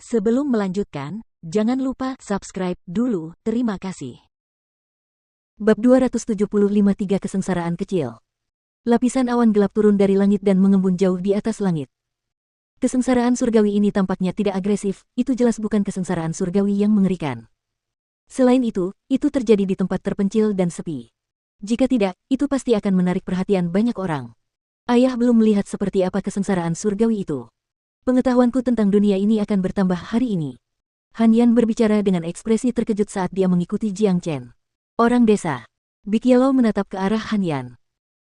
Sebelum melanjutkan, jangan lupa subscribe dulu, terima kasih. Bab 275 Tiga Kesengsaraan Kecil. Lapisan awan gelap turun dari langit dan mengembun jauh di atas langit. Kesengsaraan surgawi ini tampaknya tidak agresif, itu jelas bukan kesengsaraan surgawi yang mengerikan. Selain itu terjadi di tempat terpencil dan sepi. Jika tidak, itu pasti akan menarik perhatian banyak orang. Ayah belum melihat seperti apa kesengsaraan surgawi itu. Pengetahuanku tentang dunia ini akan bertambah hari ini. Han Yan berbicara dengan ekspresi terkejut saat dia mengikuti Jiang Chen. Orang desa. Big Yellow menatap ke arah Han Yan.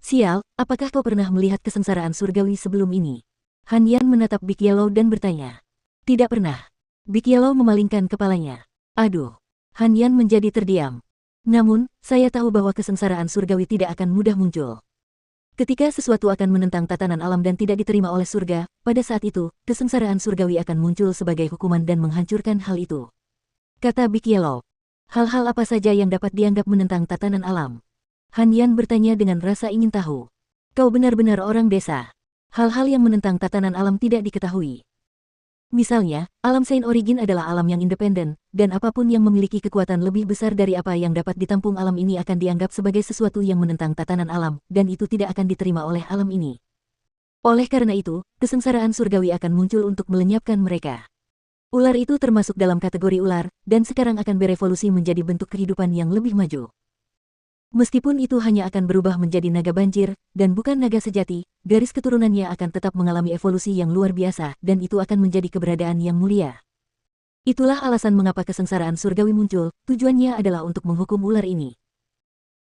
Sial, apakah kau pernah melihat kesengsaraan surgawi sebelum ini? Han Yan menatap Big Yellow dan bertanya. Tidak pernah. Big Yellow memalingkan kepalanya. Aduh. Han Yan menjadi terdiam. Namun, saya tahu bahwa kesengsaraan surgawi tidak akan mudah muncul. Ketika sesuatu akan menentang tatanan alam dan tidak diterima oleh surga, pada saat itu, kesengsaraan surgawi akan muncul sebagai hukuman dan menghancurkan hal itu. Kata Big Yellow. Hal-hal apa saja yang dapat dianggap menentang tatanan alam? Han Yan bertanya dengan rasa ingin tahu. Kau benar-benar orang desa. Hal-hal yang menentang tatanan alam tidak diketahui. Misalnya, alam Saint Origin adalah alam yang independen, dan apapun yang memiliki kekuatan lebih besar dari apa yang dapat ditampung alam ini akan dianggap sebagai sesuatu yang menentang tatanan alam, dan itu tidak akan diterima oleh alam ini. Oleh karena itu, kesengsaraan surgawi akan muncul untuk melenyapkan mereka. Ular itu termasuk dalam kategori ular, dan sekarang akan berevolusi menjadi bentuk kehidupan yang lebih maju. Meskipun itu hanya akan berubah menjadi naga banjir, dan bukan naga sejati, garis keturunannya akan tetap mengalami evolusi yang luar biasa, dan itu akan menjadi keberadaan yang mulia. Itulah alasan mengapa kesengsaraan surgawi muncul, tujuannya adalah untuk menghukum ular ini.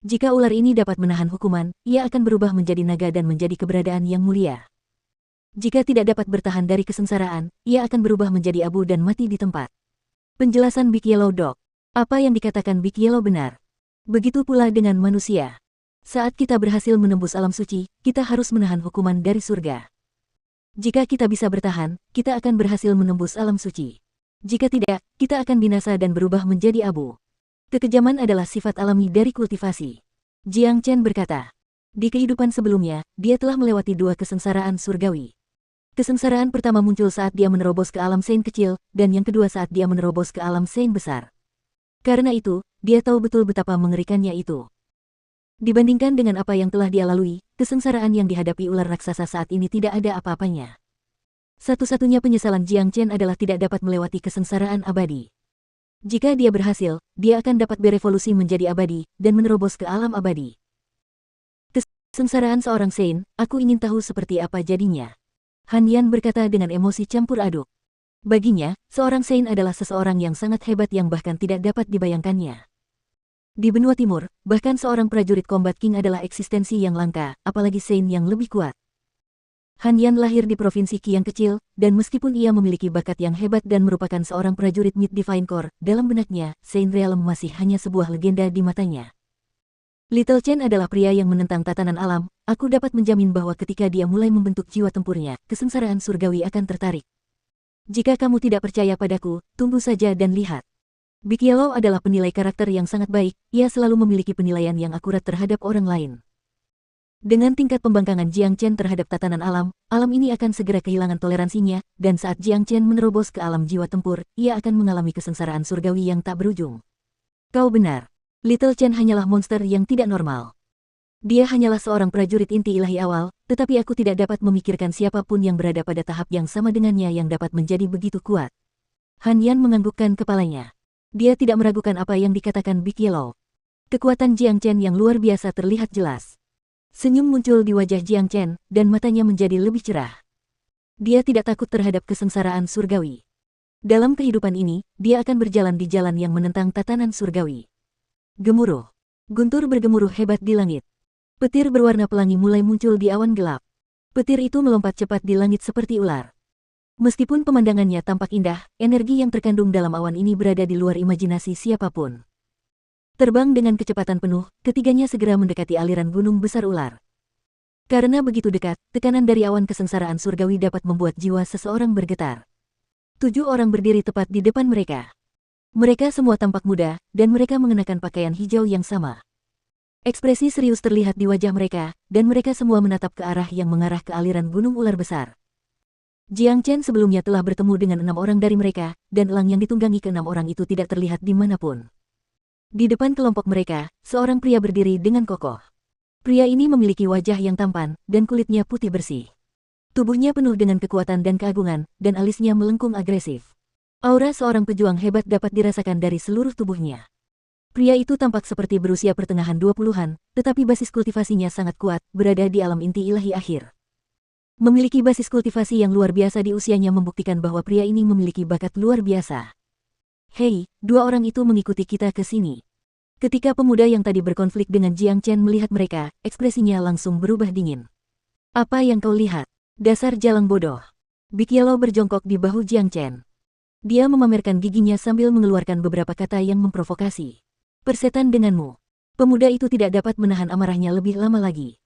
Jika ular ini dapat menahan hukuman, ia akan berubah menjadi naga dan menjadi keberadaan yang mulia. Jika tidak dapat bertahan dari kesengsaraan, ia akan berubah menjadi abu dan mati di tempat. Penjelasan Big Yellow Dog. Apa yang dikatakan Big Yellow benar. Begitu pula dengan manusia. Saat kita berhasil menembus alam suci, kita harus menahan hukuman dari surga. Jika kita bisa bertahan, kita akan berhasil menembus alam suci. Jika tidak, kita akan binasa dan berubah menjadi abu. Kekejaman adalah sifat alami dari kultivasi. Jiang Chen berkata. Di kehidupan sebelumnya, dia telah melewati dua kesengsaraan surgawi. Kesengsaraan pertama muncul saat dia menerobos ke alam Saint kecil, dan yang kedua saat dia menerobos ke alam Saint besar. Karena itu, dia tahu betul betapa mengerikannya itu. Dibandingkan dengan apa yang telah dia lalui, kesengsaraan yang dihadapi ular raksasa saat ini tidak ada apa-apanya. Satu-satunya penyesalan Jiang Chen adalah tidak dapat melewati kesengsaraan abadi. Jika dia berhasil, dia akan dapat berevolusi menjadi abadi, dan menerobos ke alam abadi. Kesengsaraan seorang Saint, aku ingin tahu seperti apa jadinya. Han Yan berkata dengan emosi campur aduk. Baginya, seorang Saint adalah seseorang yang sangat hebat yang bahkan tidak dapat dibayangkannya. Di benua timur, bahkan seorang prajurit Combat King adalah eksistensi yang langka, apalagi Saint yang lebih kuat. Han Yan lahir di provinsi Qi yang kecil, dan meskipun ia memiliki bakat yang hebat dan merupakan seorang prajurit Mid Divine Core, dalam benaknya, Saint Realm masih hanya sebuah legenda di matanya. Little Chen adalah pria yang menentang tatanan alam, aku dapat menjamin bahwa ketika dia mulai membentuk jiwa tempurnya, kesengsaraan surgawi akan tertarik. Jika kamu tidak percaya padaku, tunggu saja dan lihat. Big Yellow adalah penilai karakter yang sangat baik, ia selalu memiliki penilaian yang akurat terhadap orang lain. Dengan tingkat pembangkangan Jiang Chen terhadap tatanan alam, alam ini akan segera kehilangan toleransinya, dan saat Jiang Chen menerobos ke alam jiwa tempur, ia akan mengalami kesengsaraan surgawi yang tak berujung. Kau benar. Little Chen hanyalah monster yang tidak normal. Dia hanyalah seorang prajurit inti ilahi awal, tetapi aku tidak dapat memikirkan siapapun yang berada pada tahap yang sama dengannya yang dapat menjadi begitu kuat. Han Yan menganggukkan kepalanya. Dia tidak meragukan apa yang dikatakan Big Yellow. Kekuatan Jiang Chen yang luar biasa terlihat jelas. Senyum muncul di wajah Jiang Chen, dan matanya menjadi lebih cerah. Dia tidak takut terhadap kesengsaraan surgawi. Dalam kehidupan ini, dia akan berjalan di jalan yang menentang tatanan surgawi. Gemuruh. Guntur bergemuruh hebat di langit. Petir berwarna pelangi mulai muncul di awan gelap. Petir itu melompat cepat di langit seperti ular. Meskipun pemandangannya tampak indah, energi yang terkandung dalam awan ini berada di luar imajinasi siapapun. Terbang dengan kecepatan penuh, ketiganya segera mendekati aliran gunung besar ular. Karena begitu dekat, tekanan dari awan kesengsaraan surgawi dapat membuat jiwa seseorang bergetar. 7 orang berdiri tepat di depan mereka. Mereka semua tampak muda, dan mereka mengenakan pakaian hijau yang sama. Ekspresi serius terlihat di wajah mereka, dan mereka semua menatap ke arah yang mengarah ke aliran gunung ular besar. Jiang Chen sebelumnya telah bertemu dengan 6 orang dari mereka, dan elang yang ditunggangi ke-6 orang itu tidak terlihat dimanapun. Di depan kelompok mereka, seorang pria berdiri dengan kokoh. Pria ini memiliki wajah yang tampan, dan kulitnya putih bersih. Tubuhnya penuh dengan kekuatan dan keagungan, dan alisnya melengkung agresif. Aura seorang pejuang hebat dapat dirasakan dari seluruh tubuhnya. Pria itu tampak seperti berusia pertengahan 20-an, tetapi basis kultivasinya sangat kuat, berada di alam inti ilahi akhir. Memiliki basis kultivasi yang luar biasa di usianya membuktikan bahwa pria ini memiliki bakat luar biasa. Hei, 2 orang itu mengikuti kita ke sini. Ketika pemuda yang tadi berkonflik dengan Jiang Chen melihat mereka, ekspresinya langsung berubah dingin. Apa yang kau lihat? Dasar jalang bodoh. Big Yellow berjongkok di bahu Jiang Chen. Dia memamerkan giginya sambil mengeluarkan beberapa kata yang memprovokasi. Persetan denganmu. Pemuda itu tidak dapat menahan amarahnya lebih lama lagi.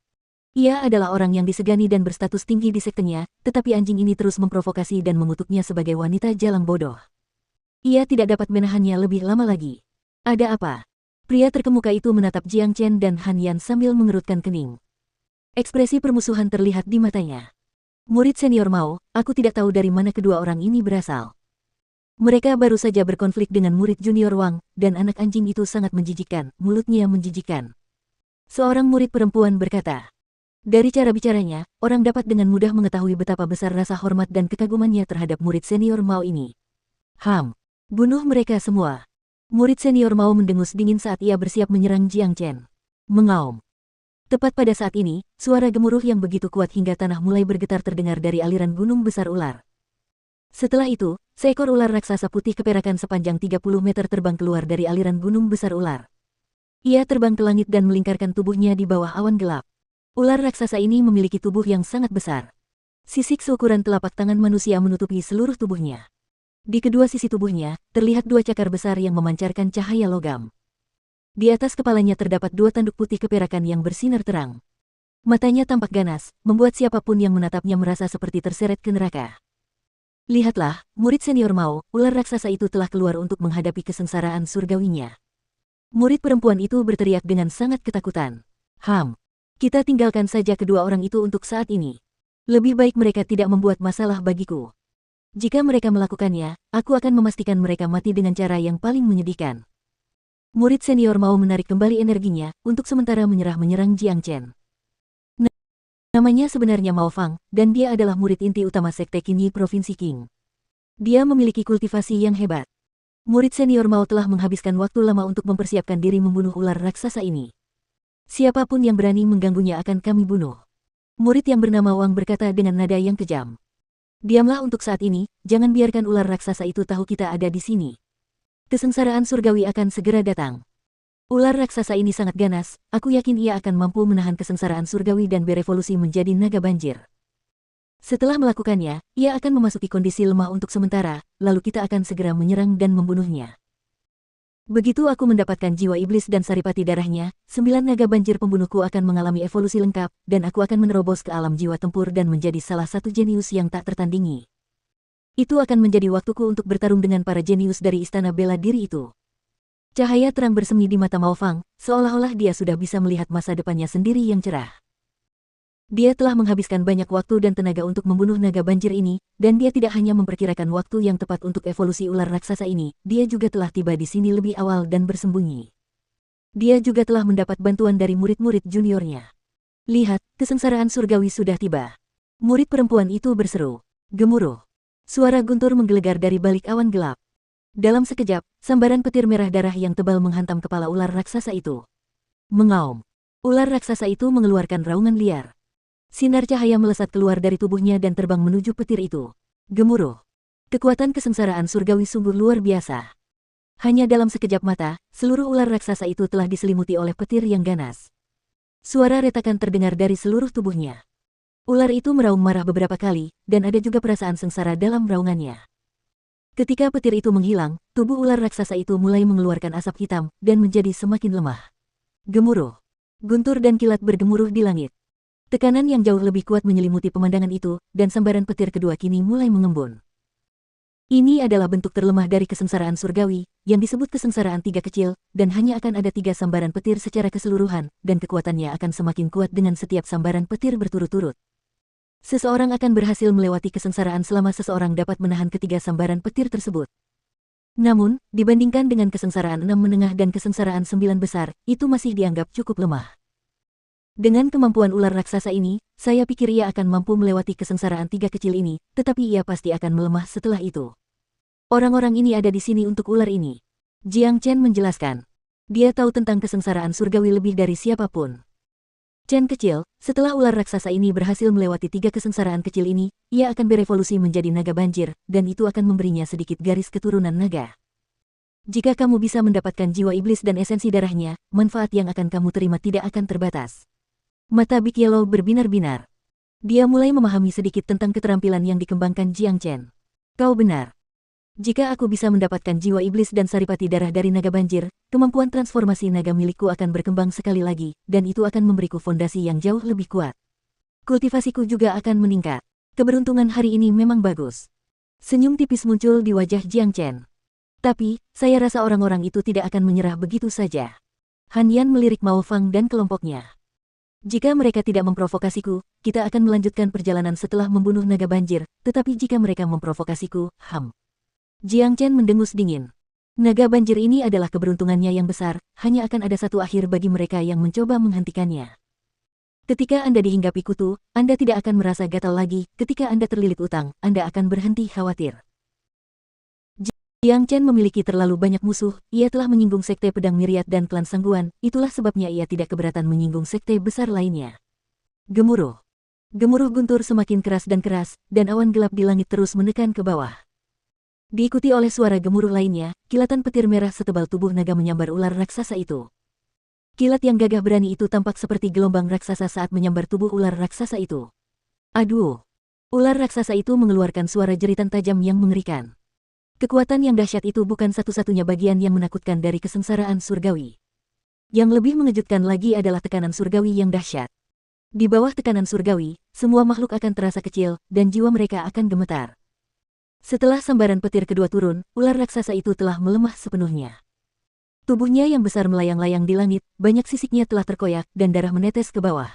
Ia adalah orang yang disegani dan berstatus tinggi di sektenya, tetapi anjing ini terus memprovokasi dan mengutuknya sebagai wanita jalang bodoh. Ia tidak dapat menahannya lebih lama lagi. Ada apa? Pria terkemuka itu menatap Jiang Chen dan Han Yan sambil mengerutkan kening. Ekspresi permusuhan terlihat di matanya. Murid senior Mao, aku tidak tahu dari mana kedua orang ini berasal. Mereka baru saja berkonflik dengan murid junior Wang, dan anak anjing itu sangat menjijikkan, mulutnya menjijikkan. Seorang murid perempuan berkata. Dari cara bicaranya, orang dapat dengan mudah mengetahui betapa besar rasa hormat dan kekagumannya terhadap murid senior Mao ini. Bunuh mereka semua. Murid senior Mao mendengus dingin saat ia bersiap menyerang Jiang Chen. Mengaum. Tepat pada saat ini, suara gemuruh yang begitu kuat hingga tanah mulai bergetar terdengar dari aliran gunung besar ular. Setelah itu, seekor ular raksasa putih keperakan sepanjang 30 meter terbang keluar dari aliran gunung besar ular. Ia terbang ke langit dan melingkarkan tubuhnya di bawah awan gelap. Ular raksasa ini memiliki tubuh yang sangat besar. Sisik seukuran telapak tangan manusia menutupi seluruh tubuhnya. Di kedua sisi tubuhnya, terlihat 2 cakar besar yang memancarkan cahaya logam. Di atas kepalanya terdapat 2 tanduk putih keperakan yang bersinar terang. Matanya tampak ganas, membuat siapapun yang menatapnya merasa seperti terseret ke neraka. Lihatlah, murid senior Mao, ular raksasa itu telah keluar untuk menghadapi kesengsaraan surgawinya. Murid perempuan itu berteriak dengan sangat ketakutan. Kita tinggalkan saja kedua orang itu untuk saat ini. Lebih baik mereka tidak membuat masalah bagiku. Jika mereka melakukannya, aku akan memastikan mereka mati dengan cara yang paling menyedihkan. Murid senior Mao menarik kembali energinya, untuk sementara menyerang Jiang Chen. Namanya sebenarnya Mao Fang, dan dia adalah murid inti utama Sekte Qinyi Provinsi Qing. Dia memiliki kultivasi yang hebat. Murid senior Mao telah menghabiskan waktu lama untuk mempersiapkan diri membunuh ular raksasa ini. Siapapun yang berani mengganggunya akan kami bunuh. Murid yang bernama Wang berkata dengan nada yang kejam. Diamlah untuk saat ini, jangan biarkan ular raksasa itu tahu kita ada di sini. Kesengsaraan surgawi akan segera datang. Ular raksasa ini sangat ganas, aku yakin ia akan mampu menahan kesengsaraan surgawi dan berevolusi menjadi naga banjir. Setelah melakukannya, ia akan memasuki kondisi lemah untuk sementara, lalu kita akan segera menyerang dan membunuhnya. Begitu aku mendapatkan jiwa iblis dan saripati darahnya, 9 naga banjir pembunuhku akan mengalami evolusi lengkap, dan aku akan menerobos ke alam jiwa tempur dan menjadi salah satu jenius yang tak tertandingi. Itu akan menjadi waktuku untuk bertarung dengan para jenius dari istana bela diri itu. Cahaya terang bersemi di mata Mao Fang, seolah-olah dia sudah bisa melihat masa depannya sendiri yang cerah. Dia telah menghabiskan banyak waktu dan tenaga untuk membunuh naga banjir ini, dan dia tidak hanya memperkirakan waktu yang tepat untuk evolusi ular raksasa ini, dia juga telah tiba di sini lebih awal dan bersembunyi. Dia juga telah mendapat bantuan dari murid-murid juniornya. Lihat, kesengsaraan surgawi sudah tiba. Murid perempuan itu berseru. Gemuruh. Suara guntur menggelegar dari balik awan gelap. Dalam sekejap, sambaran petir merah darah yang tebal menghantam kepala ular raksasa itu. Mengaum. Ular raksasa itu mengeluarkan raungan liar. Sinar cahaya melesat keluar dari tubuhnya dan terbang menuju petir itu. Gemuruh. Kekuatan kesengsaraan surgawi sungguh luar biasa. Hanya dalam sekejap mata, seluruh ular raksasa itu telah diselimuti oleh petir yang ganas. Suara retakan terdengar dari seluruh tubuhnya. Ular itu meraung marah beberapa kali, dan ada juga perasaan sengsara dalam raungannya. Ketika petir itu menghilang, tubuh ular raksasa itu mulai mengeluarkan asap hitam, dan menjadi semakin lemah. Gemuruh. Guntur dan kilat bergemuruh di langit. Tekanan yang jauh lebih kuat menyelimuti pemandangan itu, dan sambaran petir kedua kini mulai mengembun. Ini adalah bentuk terlemah dari kesengsaraan surgawi, yang disebut kesengsaraan 3 kecil, dan hanya akan ada 3 sambaran petir secara keseluruhan, dan kekuatannya akan semakin kuat dengan setiap sambaran petir berturut-turut. Seseorang akan berhasil melewati kesengsaraan selama seseorang dapat menahan ketiga sambaran petir tersebut. Namun, dibandingkan dengan kesengsaraan 6 menengah dan kesengsaraan 9 besar, itu masih dianggap cukup lemah. Dengan kemampuan ular raksasa ini, saya pikir ia akan mampu melewati kesengsaraan 3 kecil ini, tetapi ia pasti akan melemah setelah itu. Orang-orang ini ada di sini untuk ular ini. Jiang Chen menjelaskan. Dia tahu tentang kesengsaraan surgawi lebih dari siapapun. Chen kecil, setelah ular raksasa ini berhasil melewati 3 kesengsaraan kecil ini, ia akan berevolusi menjadi naga banjir, dan itu akan memberinya sedikit garis keturunan naga. Jika kamu bisa mendapatkan jiwa iblis dan esensi darahnya, manfaat yang akan kamu terima tidak akan terbatas. Mata Big Yellow berbinar-binar. Dia mulai memahami sedikit tentang keterampilan yang dikembangkan Jiang Chen. Kau benar. Jika aku bisa mendapatkan jiwa iblis dan saripati darah dari naga banjir, kemampuan transformasi naga milikku akan berkembang sekali lagi, dan itu akan memberiku fondasi yang jauh lebih kuat. Kultivasiku juga akan meningkat. Keberuntungan hari ini memang bagus. Senyum tipis muncul di wajah Jiang Chen. Tapi, saya rasa orang-orang itu tidak akan menyerah begitu saja. Han Yan melirik Mao Fang dan kelompoknya. Jika mereka tidak memprovokasiku, kita akan melanjutkan perjalanan setelah membunuh naga banjir, tetapi jika mereka memprovokasiku, Jiang Chen mendengus dingin. Naga banjir ini adalah keberuntungannya yang besar, hanya akan ada satu akhir bagi mereka yang mencoba menghentikannya. Ketika Anda dihinggapi kutu, Anda tidak akan merasa gatal lagi, ketika Anda terlilit utang, Anda akan berhenti khawatir. Jiang Chen memiliki terlalu banyak musuh, ia telah menyinggung sekte pedang Myriad dan klan Sangguan, itulah sebabnya ia tidak keberatan menyinggung sekte besar lainnya. Gemuruh. Gemuruh guntur semakin keras, dan awan gelap di langit terus menekan ke bawah. Diikuti oleh suara gemuruh lainnya, kilatan petir merah setebal tubuh naga menyambar ular raksasa itu. Kilat yang gagah berani itu tampak seperti gelombang raksasa saat menyambar tubuh ular raksasa itu. Aduh! Ular raksasa itu mengeluarkan suara jeritan tajam yang mengerikan. Kekuatan yang dahsyat itu bukan satu-satunya bagian yang menakutkan dari kesengsaraan surgawi. Yang lebih mengejutkan lagi adalah tekanan surgawi yang dahsyat. Di bawah tekanan surgawi, semua makhluk akan terasa kecil, dan jiwa mereka akan gemetar. Setelah sambaran petir kedua turun, ular raksasa itu telah melemah sepenuhnya. Tubuhnya yang besar melayang-layang di langit, banyak sisiknya telah terkoyak, dan darah menetes ke bawah.